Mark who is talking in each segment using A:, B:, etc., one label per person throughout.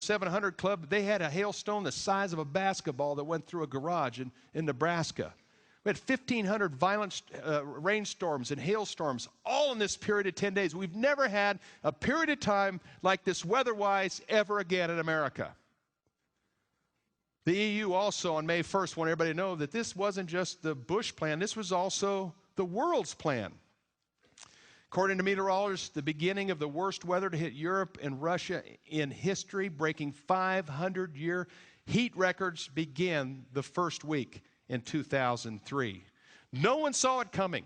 A: 700 Club, they had a hailstone the size of a basketball that went through a garage in Nebraska. We had 1,500 violent rainstorms and hailstorms, all in this period of 10 days. We've never had a period of time like this weather-wise ever again in America. The EU also on May 1st wanted everybody to know that this wasn't just the Bush plan, this was also the world's plan. According to meteorologists, the beginning of the worst weather to hit Europe and Russia in history, breaking 500-year heat records, began the first week in 2003. No one saw it coming.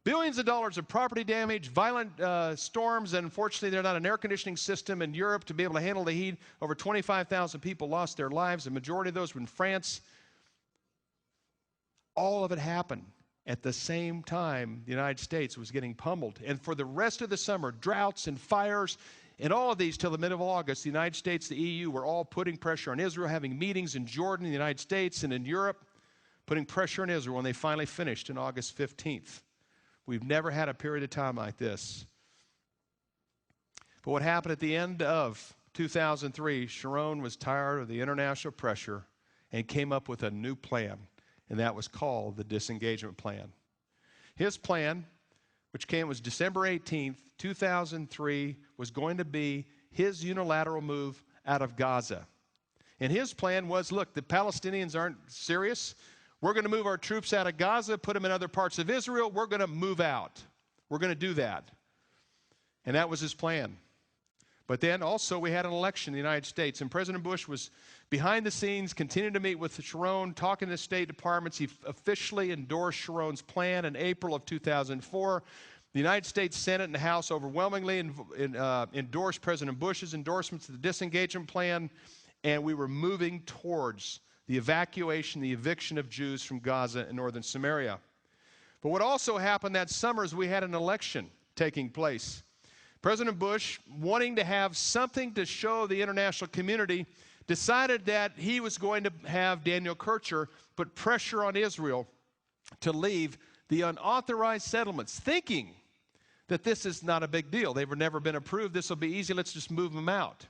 A: Billions of dollars of property damage, violent storms, and unfortunately there's not an air conditioning system in Europe to be able to handle the heat. Over 25,000 people lost their lives. The majority of those were in France. All of it happened at the same time the United States was getting pummeled. And for the rest of the summer, droughts and fires and all of these till the middle of August, the United States, the EU were all putting pressure on Israel, having meetings in Jordan, the United States, and in Europe, putting pressure on Israel when they finally finished on August 15th. We've never had a period of time like this. But what happened at the end of 2003, Sharon was tired of the international pressure and came up with a new plan, and that was called the disengagement plan. His plan, which was December 18th, 2003, was going to be his unilateral move out of Gaza. And his plan was, look, the Palestinians aren't serious. We're going to move our troops out of Gaza, put them in other parts of Israel. We're going to move out. We're going to do that. And that was his plan. But then also we had an election in the United States, and President Bush was behind the scenes, continuing to meet with Sharon, talking to State Departments. He officially endorsed Sharon's plan in April of 2004. The United States Senate and the House overwhelmingly endorsed President Bush's endorsements of the disengagement plan, and we were moving towards the evacuation, the eviction of Jews from Gaza and northern Samaria. But what also happened that summer is we had an election taking place. President Bush, wanting to have something to show the international community, decided that he was going to have Daniel Kircher put pressure on Israel to leave the unauthorized settlements, thinking that this is not a big deal. They've never been approved. This will be easy. Let's just move them out.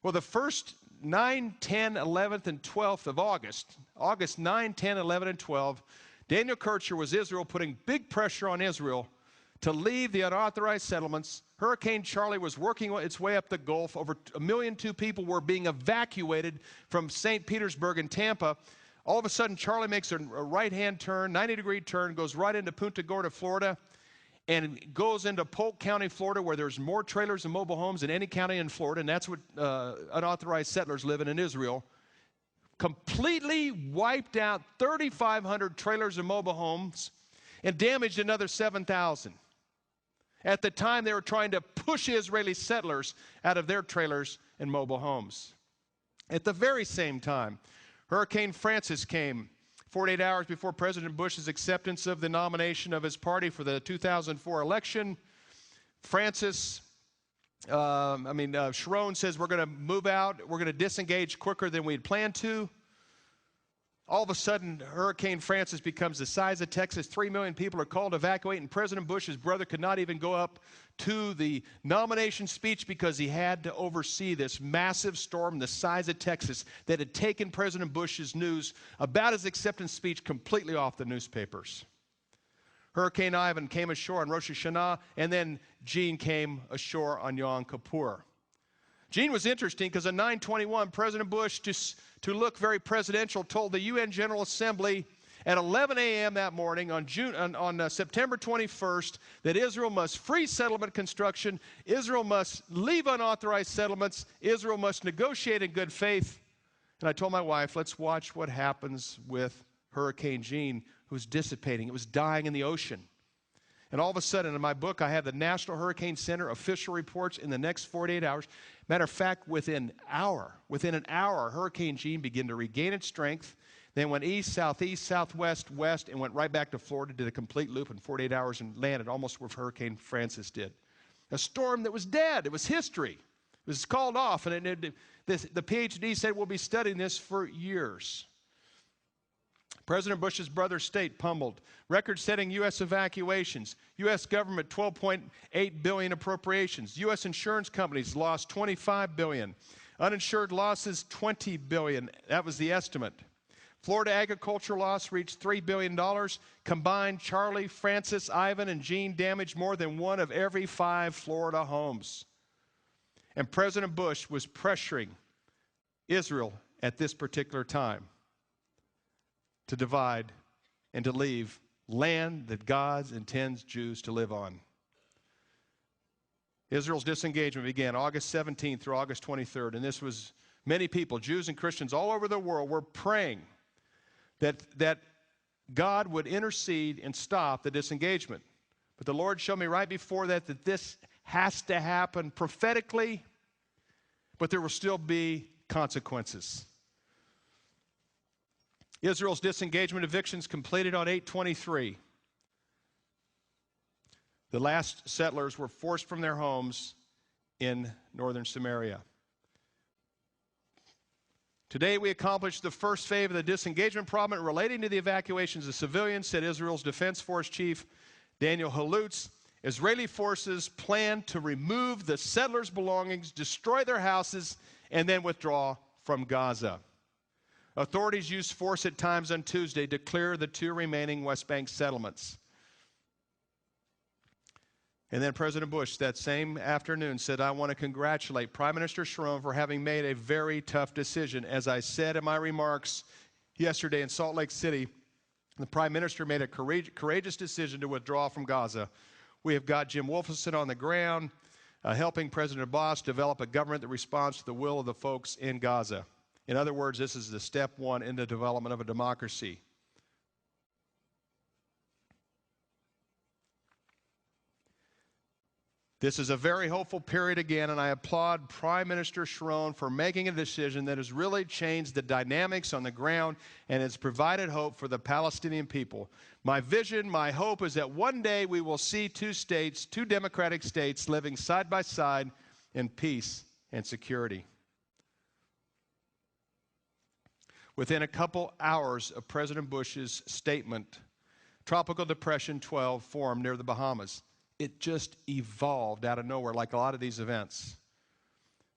A: Well, the first 9, 10, 11th, and 12th of August, August 9, 10, 11, and 12, Daniel Kircher was Israel, putting big pressure on Israel to leave the unauthorized settlements. Hurricane Charlie was working its way up the Gulf. Over 1.2 million people were being evacuated from St. Petersburg and Tampa. All of a sudden, Charlie makes a right-hand turn, 90-degree turn, goes right into Punta Gorda, Florida, and goes into Polk County, Florida, where there's more trailers and mobile homes than any county in Florida, and that's what unauthorized settlers live in Israel. Completely wiped out 3,500 trailers and mobile homes and damaged another 7,000. At the time, they were trying to push Israeli settlers out of their trailers and mobile homes. At the very same time, Hurricane Francis came 48 hours before President Bush's acceptance of the nomination of his party for the 2004 election. Francis, Sharon says we're going to move out, we're going to disengage quicker than we'd planned to. All of a sudden, Hurricane Francis becomes the size of Texas. 3 million people are called to evacuate, and President Bush's brother could not even go up to the nomination speech because he had to oversee this massive storm the size of Texas that had taken President Bush's news about his acceptance speech completely off the newspapers. Hurricane Ivan came ashore on Rosh Hashanah, and then Gene came ashore on Yom Kippur. Gene was interesting because on 9/21, President Bush, to look very presidential, told the UN General Assembly at 11 a.m. that morning on September 21st that Israel must freeze settlement construction, Israel must leave unauthorized settlements, Israel must negotiate in good faith. And I told my wife, let's watch what happens with Hurricane Gene, who's dissipating. It was dying in the ocean. And all of a sudden, in my book, I have the National Hurricane Center official reports in the next 48 hours. Matter of fact, within an hour, Hurricane Gene began to regain its strength, then went east, southeast, southwest, west, and went right back to Florida, did a complete loop in 48 hours and landed almost where Hurricane Francis did. A storm that was dead. It was history. It was called off, and the PhD said we'll be studying this for years. President Bush's brother state pummeled. Record-setting U.S. evacuations. U.S. government $12.8 billion appropriations. U.S. insurance companies lost $25 billion. Uninsured losses, $20 billion. That was the estimate. Florida agriculture loss reached $3 billion. Combined, Charlie, Francis, Ivan, and Jean damaged more than one of every 5 Florida homes. And President Bush was pressuring Israel at this particular time to divide and to leave land that God intends Jews to live on. Israel's disengagement began August 17th through August 23rd, and this was many people, Jews and Christians all over the world, were praying that God would intercede and stop the disengagement. But the Lord showed me right before that this has to happen prophetically, but there will still be consequences. Israel's disengagement evictions completed on 8/23. The last settlers were forced from their homes in northern Samaria. Today we accomplished the first phase of the disengagement problem relating to the evacuations of civilians, said Israel's Defense Force Chief Daniel Halutz. Israeli forces plan to remove the settlers' belongings, destroy their houses, and then withdraw from Gaza. Authorities used force at times on Tuesday to clear the 2 remaining West Bank settlements. And then President Bush that same afternoon said, I want to congratulate Prime Minister Sharon for having made a very tough decision. As I said in my remarks yesterday in Salt Lake City, the Prime Minister made a courageous decision to withdraw from Gaza. We have got Jim Wolfson on the ground, helping President Abbas develop a government that responds to the will of the folks in Gaza. In other words, this is the step 1 in the development of a democracy. This is a very hopeful period again, and I applaud Prime Minister Sharon for making a decision that has really changed the dynamics on the ground and has provided hope for the Palestinian people. My vision, my hope is that one day we will see 2 states, 2 democratic states living side by side in peace and security. Within a couple hours of President Bush's statement, Tropical Depression 12 formed near the Bahamas. It just evolved out of nowhere like a lot of these events.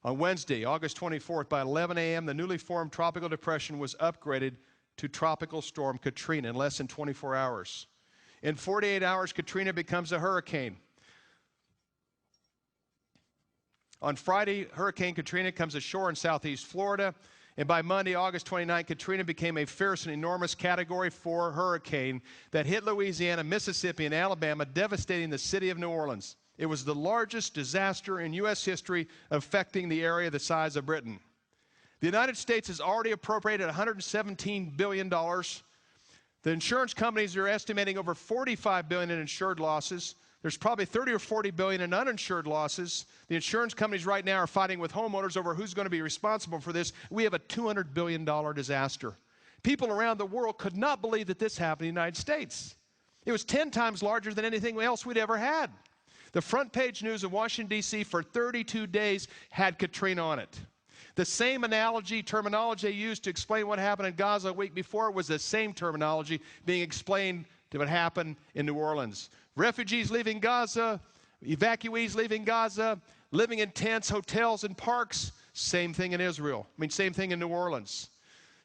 A: On Wednesday, August 24th, by 11 a.m., the newly formed Tropical Depression was upgraded to Tropical Storm Katrina in less than 24 hours. In 48 hours, Katrina becomes a hurricane. On Friday, Hurricane Katrina comes ashore in southeast Florida. And by Monday, August 29th, Katrina became a fierce and enormous Category 4 hurricane that hit Louisiana, Mississippi, and Alabama, devastating the city of New Orleans. It was the largest disaster in U.S. history, affecting the area the size of Britain. The United States has already appropriated $117 billion. The insurance companies are estimating over $45 billion in insured losses. There's probably $30 or $40 billion in uninsured losses. The insurance companies right now are fighting with homeowners over who's going to be responsible for this. We have a $200 billion disaster. People around the world could not believe that this happened in the United States. It was 10 times larger than anything else we'd ever had. The front page news of Washington, D.C. for 32 days had Katrina on it. The same terminology they used to explain what happened in Gaza a week before was the same terminology being explained to what happened in New Orleans. Refugees leaving Gaza, evacuees leaving Gaza, living in tents, hotels, and parks. Same thing in Israel. Same thing in New Orleans.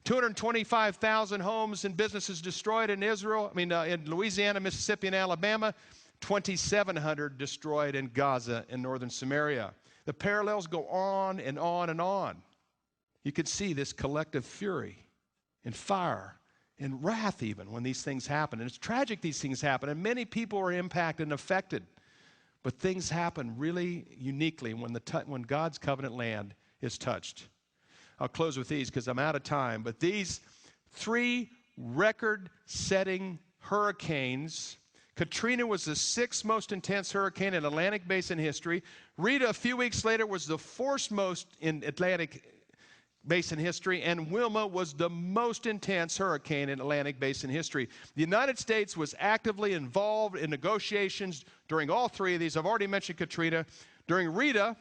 A: 225,000 homes and businesses destroyed in Israel. In Louisiana, Mississippi, and Alabama. 2,700 destroyed in Gaza and northern Samaria. The parallels go on and on and on. You could see this collective fury and fire and wrath even when these things happen. And it's tragic these things happen, and many people are impacted and affected. But things happen really uniquely when God's covenant land is touched. I'll close with these because I'm out of time. But these 3 record-setting hurricanes. Katrina was the 6th most intense hurricane in Atlantic Basin history. Rita, a few weeks later, was the 4th most in Atlantic Basin history, and Wilma was the most intense hurricane in Atlantic Basin history. The United States was actively involved in negotiations during all 3 of these. I've already mentioned Katrina. During Rita,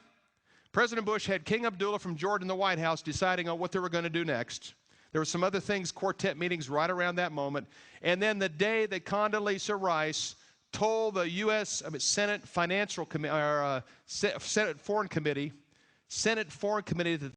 A: President Bush had King Abdullah from Jordan in the White House deciding on what they were going to do next. There were some other things, quartet meetings right around that moment. And then the day that Condoleezza Rice told the U.S. Senate Foreign Committee that